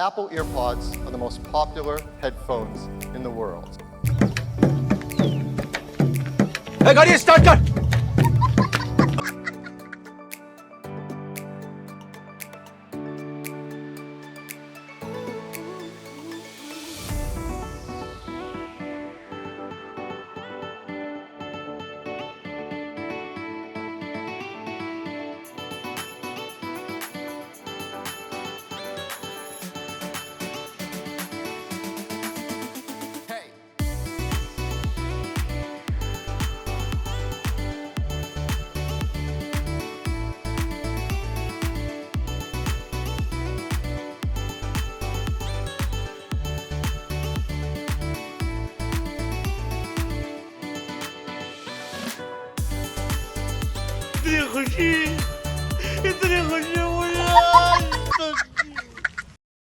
Apple AirPods are the most popular headphones in the world. Hey, गाड़ी स्टार्ट कर। इतनी खुशी